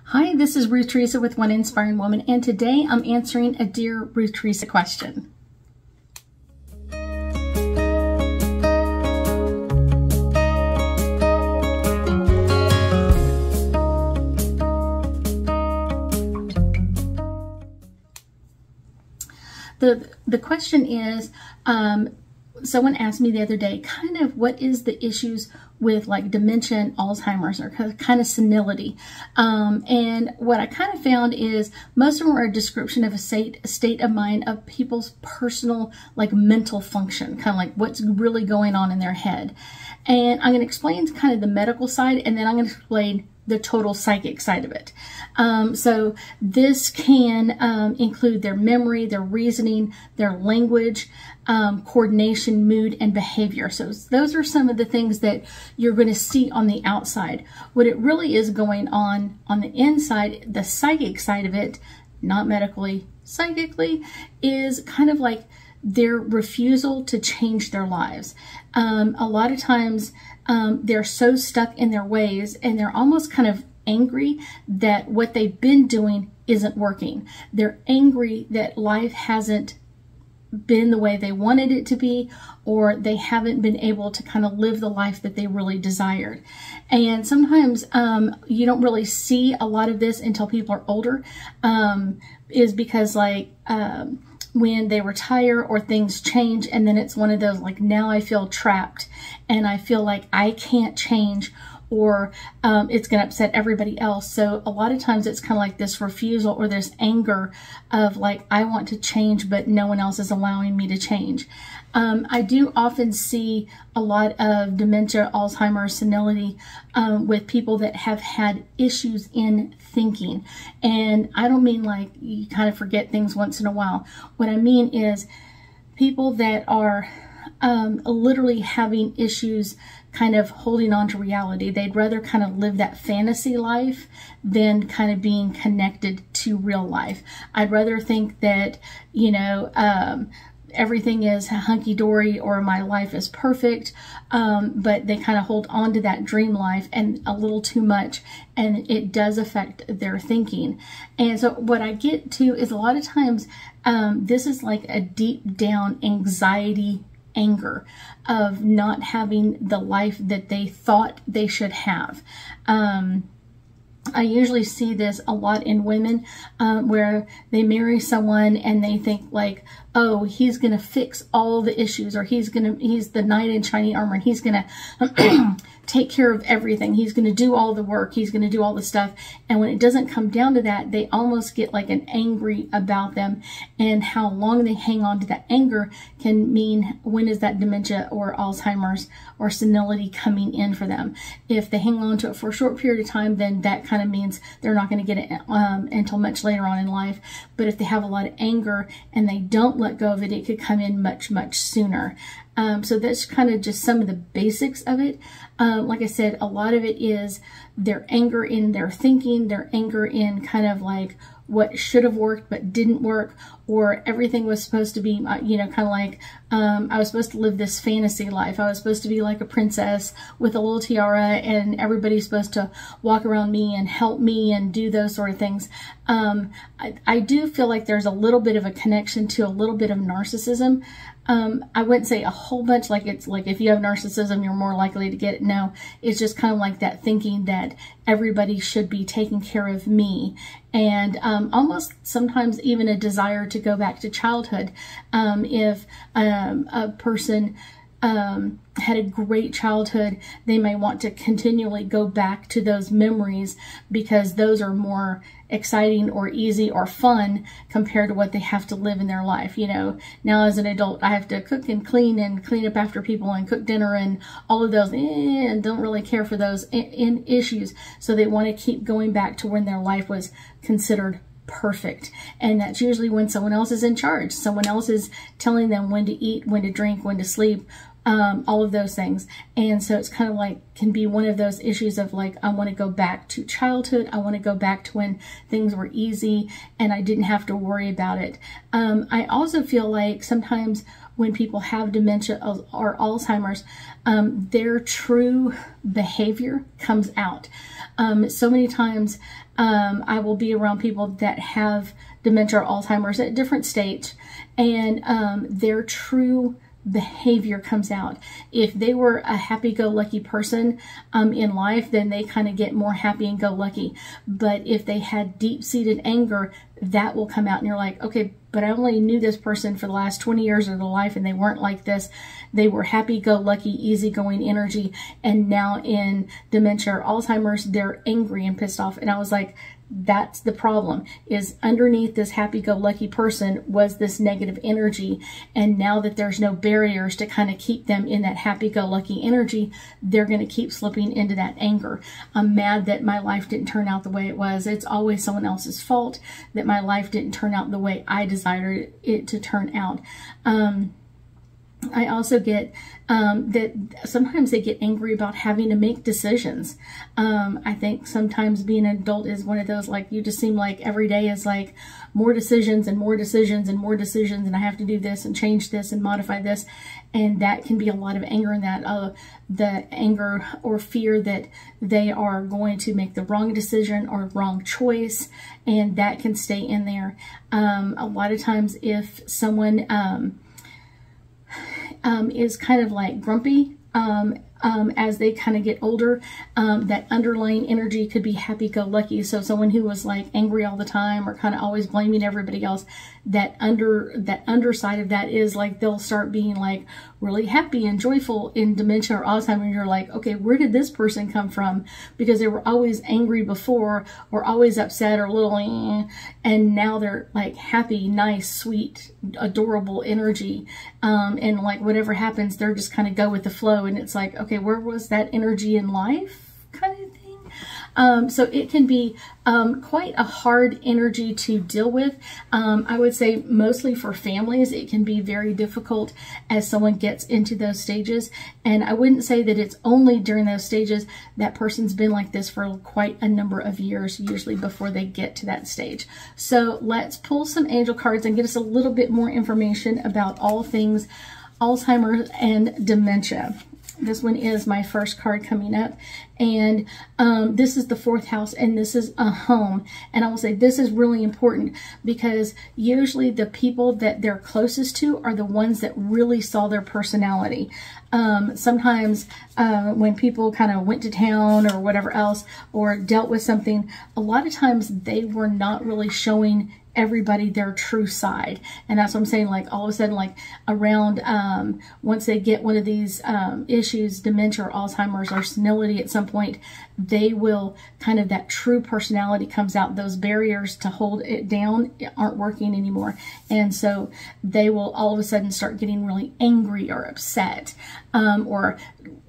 Hi, this is Ruth Theresa with One Inspiring Woman, and today I'm answering a Dear Ruth Theresa question. The question is, someone asked me the other day, kind of what is the issues with like dementia and Alzheimer's, or kind of senility. And what I kind of found is most of them are a description of a state of mind of people's personal, like mental function, kind of like what's really going on in their head. And I'm going to explain kind of the medical side, and then I'm going to explain the total psychic side of it. So this can include their memory, their reasoning, their language, coordination, mood, and behavior. So those are some of the things that you're going to see on the outside. What it really is going on the inside, the psychic side of it, not medically, psychically, is kind of like their refusal to change their lives. A lot of times they're so stuck in their ways, and they're almost kind of angry that what they've been doing isn't working. They're angry that life hasn't been the way they wanted it to be, or they haven't been able to kind of live the life that they really desired. And sometimes you don't really see a lot of this until people are older, is because like when they retire or things change, and then it's one of those like, now I feel trapped and I feel like I can't change, or it's going to upset everybody else. So a lot of times it's kind of like this refusal or this anger of like, I want to change, but no one else is allowing me to change. I do often see a lot of dementia, Alzheimer's, senility with people that have had issues in thinking. And I don't mean like you kind of forget things once in a while. What I mean is people that are literally having issues kind of holding on to reality. They'd rather kind of live that fantasy life than kind of being connected to real life. I'd rather think that, you know, everything is hunky-dory or my life is perfect, but they kind of hold on to that dream life and a little too much, and it does affect their thinking. And so what I get to is a lot of times this is like a deep down anxiety, anger of not having the life that they thought they should have. I usually see this a lot in women where they marry someone and they think like, oh, he's going to fix all the issues, or he's the knight in shining armor, and he's going to take care of everything. He's going to do all the work. He's going to do all the stuff. And when it doesn't come down to that, they almost get like an angry about them, and how long they hang on to that anger can mean when is that dementia or Alzheimer's or senility coming in for them. If they hang on to it for a short period of time, then that kind of means they're not going to get it until much later on in life. But if they have a lot of anger and they don't let go of it, it could come in much, much sooner. So that's kind of just some of the basics of it. Like I said, a lot of it is their anger in their thinking, their anger in kind of like what should have worked but didn't work, or everything was supposed to be, you know, kind of like I was supposed to live this fantasy life. I was supposed to be like a princess with a little tiara, and everybody's supposed to walk around me and help me and do those sort of things. I do feel like there's a little bit of a connection to a little bit of narcissism. I wouldn't say a whole bunch, like it's like if you have narcissism, you're more likely to get it. No, it's just kind of like that thinking that everybody should be taking care of me, and almost sometimes even a desire to go back to childhood. If a person had a great childhood, they may want to continually go back to those memories because those are more exciting or easy or fun compared to what they have to live in their life. You know, now as an adult, I have to cook and clean up after people and cook dinner and all of those, and don't really care for those issues. So they want to keep going back to when their life was considered perfect. And that's usually when someone else is in charge. Someone else is telling them when to eat, when to drink, when to sleep, all of those things. And so it's kind of like, can be one of those issues of like, I want to go back to childhood. I want to go back to when things were easy and I didn't have to worry about it. I also feel like sometimes when people have dementia or Alzheimer's, their true behavior comes out. So many times I will be around people that have dementia or Alzheimer's at different stages, and their true behavior comes out. If they were a happy-go-lucky person in life, then they kind of get more happy and go lucky. But if they had deep-seated anger, that will come out, and you're like, okay, but I only knew this person for the last 20 years of their life, and they weren't like this. They were happy-go-lucky, easygoing energy, and now in dementia or Alzheimer's, they're angry and pissed off. And I was like, that's the problem, is underneath this happy-go-lucky person was this negative energy. And now that there's no barriers to kind of keep them in that happy-go-lucky energy, they're going to keep slipping into that anger. I'm mad that my life didn't turn out the way it was. It's always someone else's fault that my life didn't turn out the way I desired it to turn out. I also get that sometimes they get angry about having to make decisions. I think sometimes being an adult is one of those, like, you just seem like every day is like more decisions and more decisions and more decisions, and I have to do this and change this and modify this. And that can be a lot of anger in that, the anger or fear that they are going to make the wrong decision or wrong choice, and that can stay in there. A lot of times if someone is kind of like grumpy as they kind of get older, that underlying energy could be happy-go-lucky. So someone who was like angry all the time or kind of always blaming everybody else, that underside of that is like they'll start being like really happy and joyful in dementia or Alzheimer's. And you're like, okay, where did this person come from? Because they were always angry before, or always upset, or a little and now they're like happy, nice, sweet, adorable energy. And like whatever happens, they're just kind of go with the flow. And it's like, okay, where was that energy in life, kind of thing? So it can be quite a hard energy to deal with. I would say mostly for families, it can be very difficult as someone gets into those stages. And I wouldn't say that it's only during those stages. That person's been like this for quite a number of years, usually before they get to that stage. So let's pull some angel cards and get us a little bit more information about all things Alzheimer's and dementia. This one is my first card coming up, and this is the 4th house, and this is a home. And I will say this is really important, because usually the people that they're closest to are the ones that really saw their personality. Sometimes when people kind of went to town or whatever else, or dealt with something, a lot of times they were not really showing everybody their true side. And that's what I'm saying, like all of a sudden, like around once they get one of these issues, dementia or Alzheimer's or senility, at some point they will kind of, that true personality comes out. Those barriers to hold it down aren't working anymore, and so they will all of a sudden start getting really angry or upset, or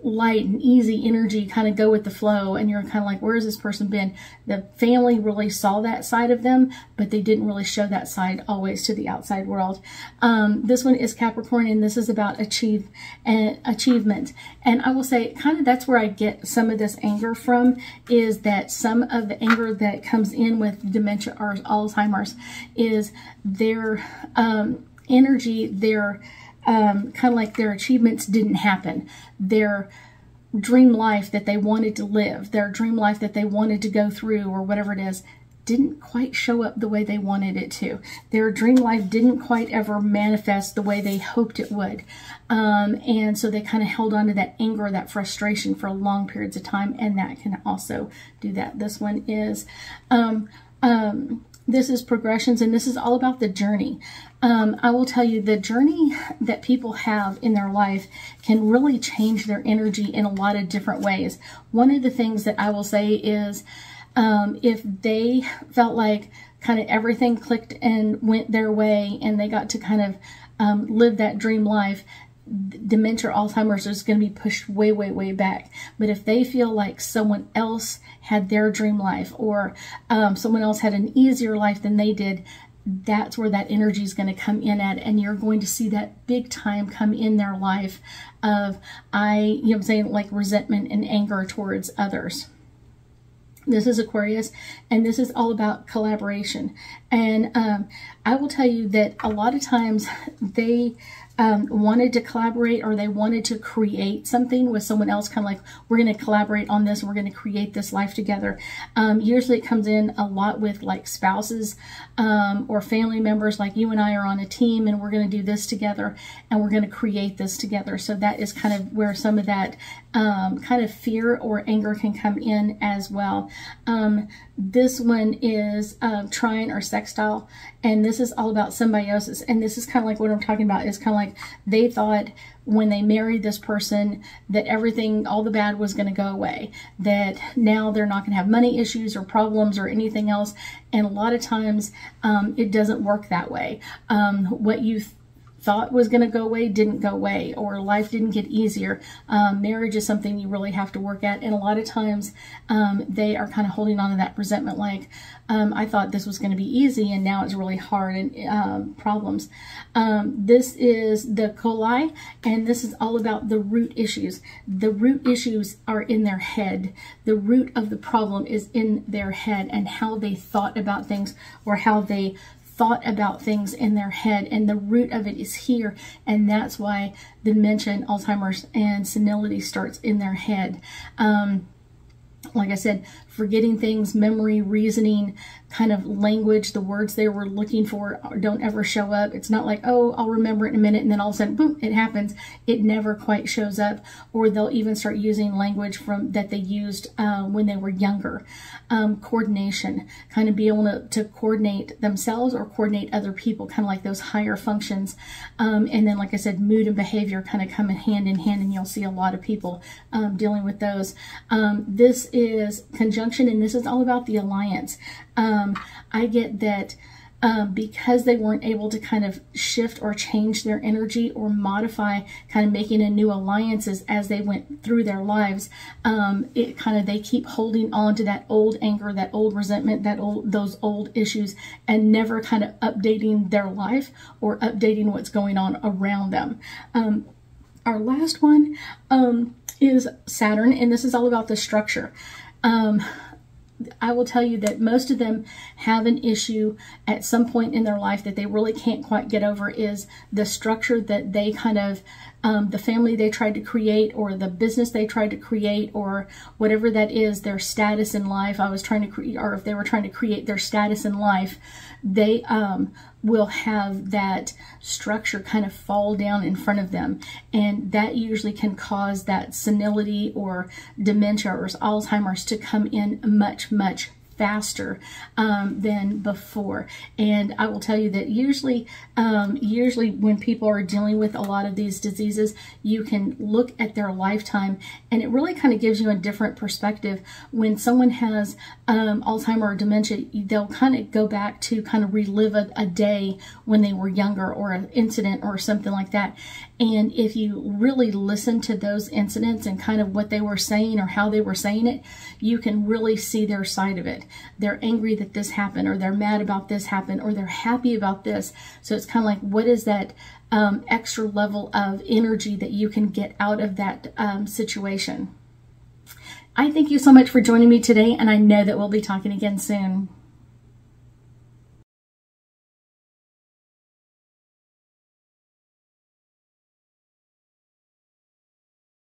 light and easy energy, kind of go with the flow, and you're kind of like, where has this person been? The family really saw that side of them, but they didn't really show that side always to the outside world. This one is Capricorn, and this is about achievement. And I will say kind of that's where I get some of this anger from, is that some of the anger that comes in with dementia or Alzheimer's is their energy, their kind of like their achievements didn't happen. Their dream life that they wanted to live, their dream life that they wanted to go through, or whatever it is, didn't quite show up the way they wanted it to. Their dream life didn't quite ever manifest the way they hoped it would. And so they kind of held on to that anger, that frustration for long periods of time, and that can also do that. This one is this is progressions, and this is all about the journey. I will tell you, the journey that people have in their life can really change their energy in a lot of different ways. One of the things that I will say is, if they felt like kind of everything clicked and went their way, and they got to kind of live that dream life, dementia or Alzheimer's is going to be pushed way, way, way back. But if they feel like someone else had their dream life, or someone else had an easier life than they did, that's where that energy is going to come in at, and you're going to see that big time come in their life of, you know what I'm saying, like resentment and anger towards others. This is Aquarius, and this is all about collaboration. And I will tell you that a lot of times they wanted to collaborate, or they wanted to create something with someone else, kind of like, we're going to collaborate on this, we're going to create this life together. Usually it comes in a lot with like spouses or family members, like you and I are on a team and we're going to do this together and we're going to create this together. So that is kind of where some of that kind of fear or anger can come in as well. This one is trine or sextile, and this is all about symbiosis. And this is kind of like what I'm talking about, is kind of like they thought when they married this person that everything, all the bad was going to go away, that now they're not going to have money issues or problems or anything else. And a lot of times it doesn't work that way. What you thought was going to go away didn't go away, or life didn't get easier. Marriage is something you really have to work at, and a lot of times they are kind of holding on to that resentment, like I thought this was going to be easy and now it's really hard, and problems. This is the coli, and this is all about the root issues. The root issues are in their head. The root of the problem is in their head, and how they thought about things, or how they thought about things in their head, and the root of it is here. And that's why dementia and Alzheimer's and senility starts in their head. Like I said, forgetting things, memory, reasoning, kind of language, the words they were looking for don't ever show up. It's not like, oh, I'll remember it in a minute, and then all of a sudden, boom, it happens. It never quite shows up. Or they'll even start using language that they used when they were younger. Coordination, kind of be able to coordinate themselves or coordinate other people, kind of like those higher functions. And then, like I said, mood and behavior kind of come in hand, and you'll see a lot of people dealing with those. This is conjunction, and this is all about the alliance. I get that because they weren't able to kind of shift or change their energy or modify, kind of making a new alliances as they went through their lives, they keep holding on to that old anger, that old resentment, those old issues, and never kind of updating their life or updating what's going on around them. Our last one is Saturn, and this is all about the structure. I will tell you that most of them have an issue at some point in their life that they really can't quite get over, is the structure that they kind of, the family they tried to create, or the business they tried to create, or whatever that is, their status in life. I was trying to create, or if they were trying to create their status in life, they will have that structure kind of fall down in front of them. And that usually can cause that senility or dementia or Alzheimer's to come in much, much faster than before. And I will tell you that usually when people are dealing with a lot of these diseases, you can look at their lifetime, and it really kind of gives you a different perspective. When someone has Alzheimer or dementia, they'll kind of go back to kind of relive a day when they were younger, or an incident or something like that. And if you really listen to those incidents and kind of what they were saying or how they were saying it, you can really see their side of it. They're angry that this happened, or they're mad about this happened, or they're happy about this. So it's kind of like, what is that extra level of energy that you can get out of that situation? I thank you so much for joining me today, and I know that we'll be talking again soon.